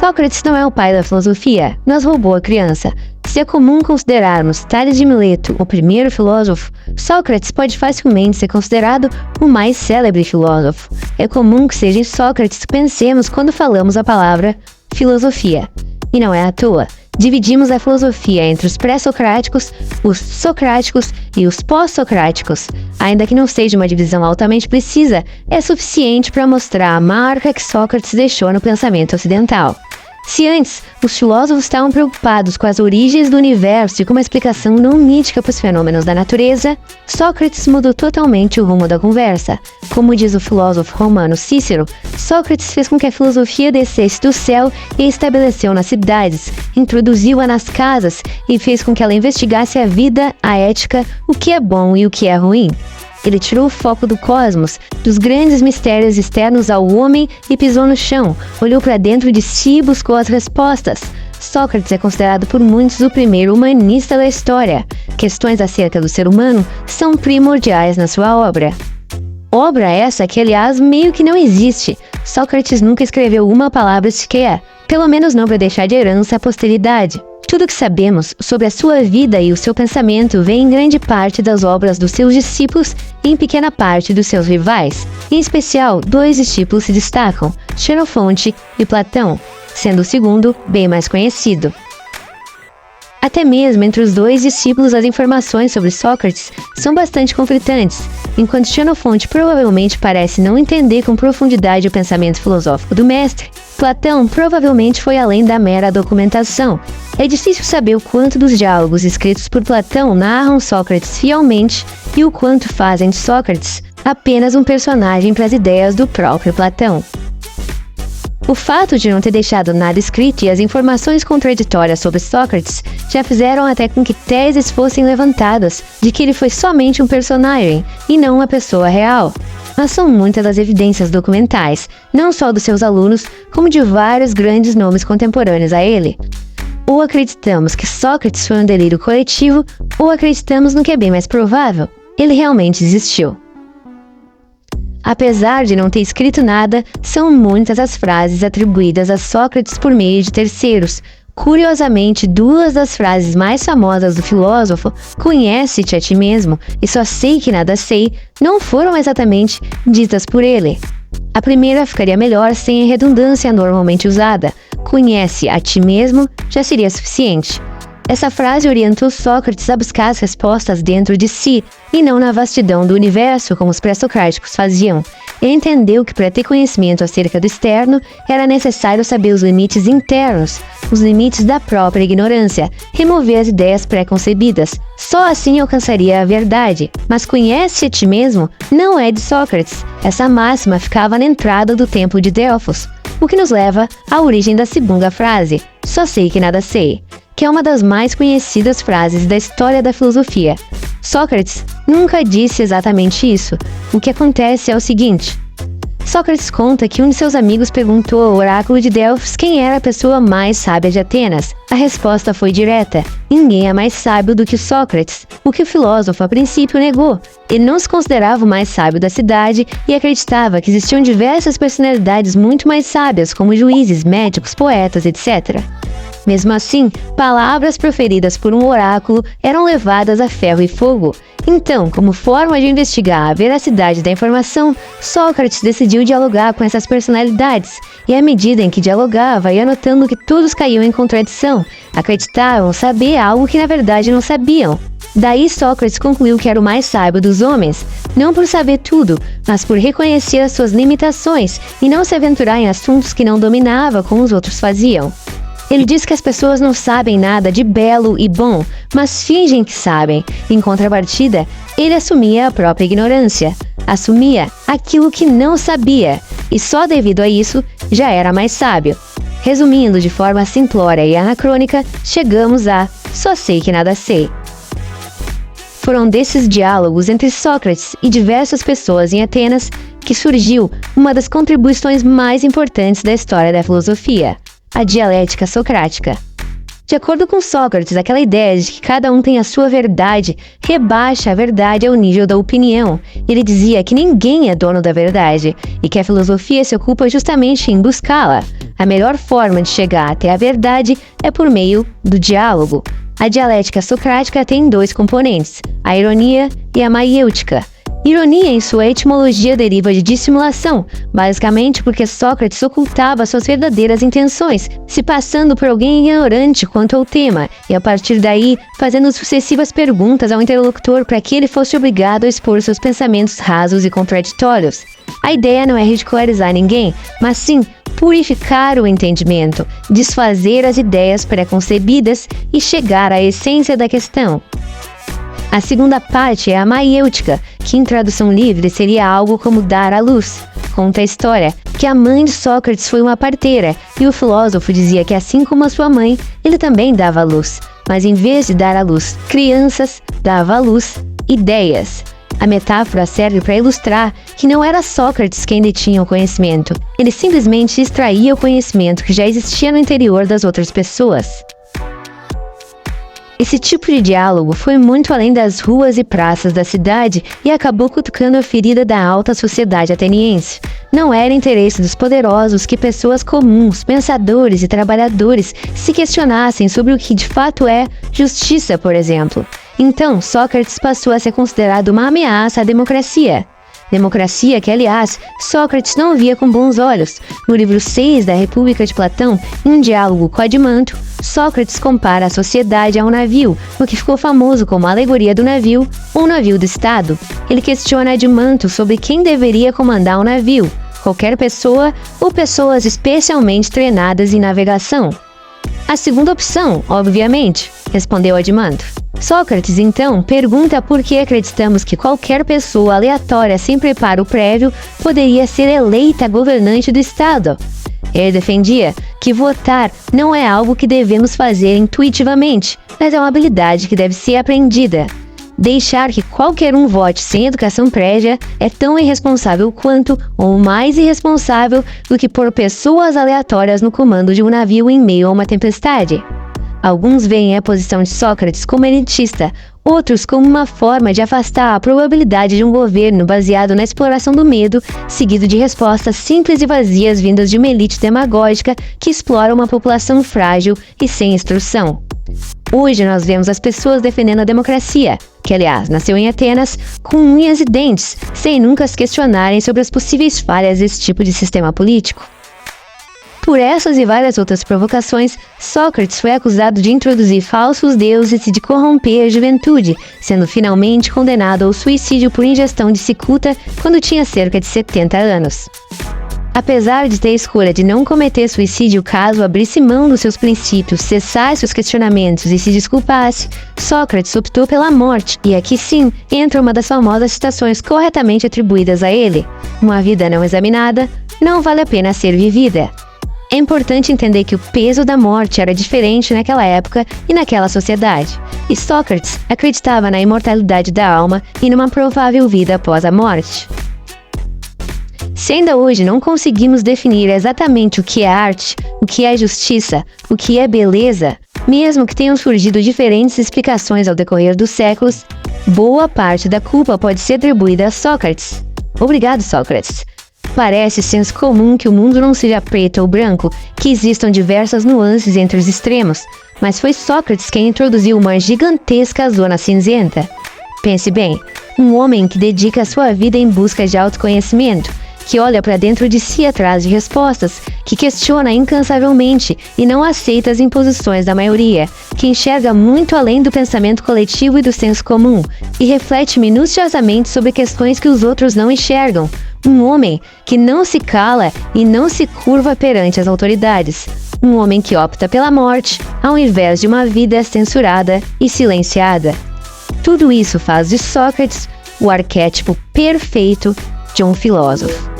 Sócrates não é o pai da filosofia, mas roubou a criança. Se é comum considerarmos Tales de Mileto o primeiro filósofo, Sócrates pode facilmente ser considerado o mais célebre filósofo. É comum que seja em Sócrates que pensemos quando falamos a palavra filosofia. E não é à toa. Dividimos a filosofia entre os pré-socráticos, os socráticos e os pós-socráticos. Ainda que não seja uma divisão altamente precisa, é suficiente para mostrar a marca que Sócrates deixou no pensamento ocidental. Se antes os filósofos estavam preocupados com as origens do universo e com uma explicação não mítica para os fenômenos da natureza, Sócrates mudou totalmente o rumo da conversa. Como diz o filósofo romano Cícero, Sócrates fez com que a filosofia descesse do céu e estabeleceu nas cidades, introduziu-a nas casas e fez com que ela investigasse a vida, a ética, o que é bom e o que é ruim. Ele tirou o foco do cosmos, dos grandes mistérios externos ao homem e pisou no chão, olhou para dentro de si e buscou as respostas. Sócrates é considerado por muitos o primeiro humanista da história. Questões acerca do ser humano são primordiais na sua obra. Obra essa que, aliás, meio que não existe. Sócrates nunca escreveu uma palavra sequer, pelo menos não para deixar de herança à posteridade. Tudo que sabemos sobre a sua vida e o seu pensamento vem em grande parte das obras dos seus discípulos e em pequena parte dos seus rivais. Em especial, 2 discípulos se destacam, Xenofonte e Platão, sendo o segundo bem mais conhecido. Até mesmo entre os 2 discípulos as informações sobre Sócrates são bastante conflitantes. Enquanto Xenofonte provavelmente parece não entender com profundidade o pensamento filosófico do mestre, Platão provavelmente foi além da mera documentação. É difícil saber o quanto dos diálogos escritos por Platão narram Sócrates fielmente e o quanto fazem de Sócrates apenas um personagem para as ideias do próprio Platão. O fato de não ter deixado nada escrito e as informações contraditórias sobre Sócrates já fizeram até com que teses fossem levantadas de que ele foi somente um personagem e não uma pessoa real. Mas são muitas as evidências documentais, não só dos seus alunos, como de vários grandes nomes contemporâneos a ele. Ou acreditamos que Sócrates foi um delírio coletivo, ou acreditamos no que é bem mais provável: ele realmente existiu. Apesar de não ter escrito nada, são muitas as frases atribuídas a Sócrates por meio de terceiros. Curiosamente, 2 das frases mais famosas do filósofo, "Conhece-te a ti mesmo" e "Só sei que nada sei", não foram exatamente ditas por ele. A primeira ficaria melhor sem a redundância normalmente usada. "Conhece a ti mesmo" já seria suficiente. Essa frase orientou Sócrates a buscar as respostas dentro de si, e não na vastidão do universo como os pré-socráticos faziam. Ele entendeu que para ter conhecimento acerca do externo, era necessário saber os limites internos, os limites da própria ignorância, remover as ideias pré-concebidas. Só assim alcançaria a verdade. Mas "conhece a ti mesmo" não é de Sócrates. Essa máxima ficava na entrada do templo de Delfos, o que nos leva à origem da segunda frase, "Só sei que nada sei", que é uma das mais conhecidas frases da história da filosofia. Sócrates nunca disse exatamente isso. O que acontece é o seguinte: Sócrates conta que um de seus amigos perguntou ao oráculo de Delfos quem era a pessoa mais sábia de Atenas. A resposta foi direta: ninguém é mais sábio do que Sócrates, o que o filósofo a princípio negou. Ele não se considerava o mais sábio da cidade e acreditava que existiam diversas personalidades muito mais sábias, como juízes, médicos, poetas, etc. Mesmo assim, palavras proferidas por um oráculo eram levadas a ferro e fogo. Então, como forma de investigar a veracidade da informação, Sócrates decidiu dialogar com essas personalidades, e à medida em que dialogava, ia notando que todos caíam em contradição, acreditavam saber algo que na verdade não sabiam. Daí Sócrates concluiu que era o mais sábio dos homens, não por saber tudo, mas por reconhecer as suas limitações e não se aventurar em assuntos que não dominava como os outros faziam. Ele diz que as pessoas não sabem nada de belo e bom, mas fingem que sabem. Em contrapartida, ele assumia a própria ignorância. Assumia aquilo que não sabia, e só devido a isso já era mais sábio. Resumindo de forma simplória e anacrônica, chegamos a "só sei que nada sei". Foram desses diálogos entre Sócrates e diversas pessoas em Atenas que surgiu uma das contribuições mais importantes da história da filosofia: a dialética socrática. De acordo com Sócrates, aquela ideia de que cada um tem a sua verdade rebaixa a verdade ao nível da opinião. Ele dizia que ninguém é dono da verdade e que a filosofia se ocupa justamente em buscá-la. A melhor forma de chegar até a verdade é por meio do diálogo. A dialética socrática tem 2 componentes, a ironia e a maiêutica. Ironia, em sua etimologia, deriva de dissimulação, basicamente porque Sócrates ocultava suas verdadeiras intenções, se passando por alguém ignorante quanto ao tema, e a partir daí, fazendo sucessivas perguntas ao interlocutor para que ele fosse obrigado a expor seus pensamentos rasos e contraditórios. A ideia não é ridicularizar ninguém, mas sim purificar o entendimento, desfazer as ideias pré-concebidas e chegar à essência da questão. A segunda parte é a maiêutica, que em tradução livre seria algo como dar à luz. Conta a história que a mãe de Sócrates foi uma parteira, e o filósofo dizia que assim como a sua mãe, ele também dava à luz, mas em vez de dar à luz crianças, dava à luz ideias. A metáfora serve para ilustrar que não era Sócrates quem detinha o conhecimento, ele simplesmente extraía o conhecimento que já existia no interior das outras pessoas. Esse tipo de diálogo foi muito além das ruas e praças da cidade e acabou cutucando a ferida da alta sociedade ateniense. Não era interesse dos poderosos que pessoas comuns, pensadores e trabalhadores se questionassem sobre o que de fato é justiça, por exemplo. Então, Sócrates passou a ser considerado uma ameaça à democracia. Democracia que, aliás, Sócrates não via com bons olhos. No livro 6 da República de Platão, em um diálogo com Adimanto, Sócrates compara a sociedade a um navio, o que ficou famoso como a alegoria do navio ou navio do Estado. Ele questiona Adimanto sobre quem deveria comandar o navio, qualquer pessoa ou pessoas especialmente treinadas em navegação. A segunda opção, obviamente, respondeu Adimanto. Sócrates, então, pergunta por que acreditamos que qualquer pessoa aleatória sem preparo prévio poderia ser eleita governante do Estado. Ele defendia que votar não é algo que devemos fazer intuitivamente, mas é uma habilidade que deve ser aprendida. Deixar que qualquer um vote sem educação prévia é tão irresponsável quanto, ou mais irresponsável, do que pôr pessoas aleatórias no comando de um navio em meio a uma tempestade. Alguns veem a posição de Sócrates como elitista, outros como uma forma de afastar a probabilidade de um governo baseado na exploração do medo, seguido de respostas simples e vazias vindas de uma elite demagógica que explora uma população frágil e sem instrução. Hoje nós vemos as pessoas defendendo a democracia, que aliás nasceu em Atenas, com unhas e dentes, sem nunca se questionarem sobre as possíveis falhas desse tipo de sistema político. Por essas e várias outras provocações, Sócrates foi acusado de introduzir falsos deuses e de corromper a juventude, sendo finalmente condenado ao suicídio por ingestão de cicuta quando tinha cerca de 70 anos. Apesar de ter a escolha de não cometer suicídio caso abrisse mão dos seus princípios, cessasse os questionamentos e se desculpasse, Sócrates optou pela morte, e aqui sim entra uma das famosas citações corretamente atribuídas a ele: uma vida não examinada não vale a pena ser vivida. É importante entender que o peso da morte era diferente naquela época e naquela sociedade, e Sócrates acreditava na imortalidade da alma e numa provável vida após a morte. Se ainda hoje não conseguimos definir exatamente o que é arte, o que é justiça, o que é beleza, mesmo que tenham surgido diferentes explicações ao decorrer dos séculos, boa parte da culpa pode ser atribuída a Sócrates. Obrigado, Sócrates. Parece senso comum que o mundo não seja preto ou branco, que existam diversas nuances entre os extremos, mas foi Sócrates quem introduziu uma gigantesca zona cinzenta. Pense bem, um homem que dedica sua vida em busca de autoconhecimento, que olha para dentro de si atrás de respostas, que questiona incansavelmente e não aceita as imposições da maioria, que enxerga muito além do pensamento coletivo e do senso comum, e reflete minuciosamente sobre questões que os outros não enxergam. Um homem que não se cala e não se curva perante as autoridades. Um homem que opta pela morte, ao invés de uma vida censurada e silenciada. Tudo isso faz de Sócrates o arquétipo perfeito de um filósofo.